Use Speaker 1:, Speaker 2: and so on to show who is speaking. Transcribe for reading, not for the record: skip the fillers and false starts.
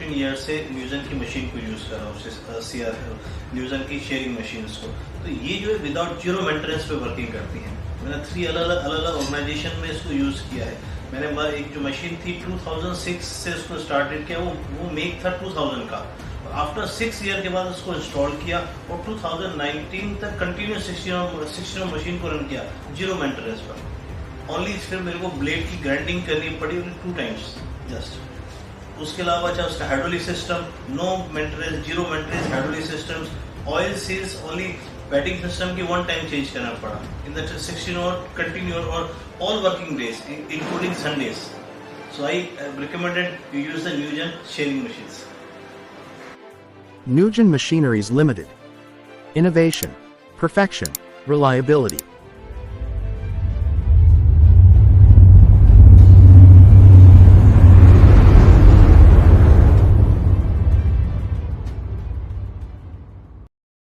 Speaker 1: 15 year से न्यूजन की machine को यूज़ कर रहा हूँ, सीआर न्यूजन की शेयरिंग मशीन्स को। तो ये जो है विदाउट जीरो मेंटेनेंस पे वर्किंग करती हैं। मैंने 3 अलग अलग ऑर्गेनाइजेशन में इसको यूज़ किया है। मैंने एक जो मशीन थी 2006 से उसको स्टार्टेड किया, वो मेक था 2000 का। आफ्टर 6 ईयर के बाद उसको इंस्टॉल किया और 2019 तक कंटिन्यू 16 मशीन को रन किया जीरो मेंटेनेंस पर। ओनली फिर मेरे को ब्लेड की ग्राइंडिंग करनी पड़ी 2 टाइम्स जस्ट। उसके अलावा चाहे उसका hydraulic system, no maintenance, zero maintenance hydraulic systems, oil seals only batting system की 1 टाइम चेंज करना पड़ा इन द 16 और कंटिन्यू और all working days including Sundays. So I recommended you use the NuGEN sharing machines.
Speaker 2: NuGEN Machineries Limited. Innovation, perfection, reliability.